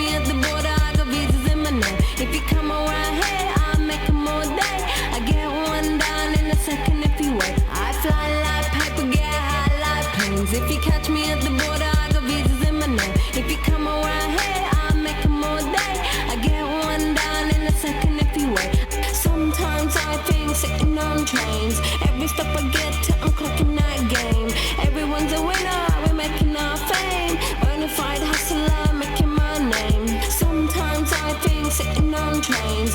me at the border, I got visas in my name. If you come around here, I'll make 'em all day. I get one down in a second if you wait. I fly like paper, get high like planes. If you catch me at the border, I got visas in my name. If you come around here, I'll make 'em all day. I get one down in a second if you wait. Sometimes I think sitting on trains. Every step I get to, I'm clocking that game. Everyone's a winner, we're making our fame. Bonafide hustler, making my name. Sometimes I think sitting on trains.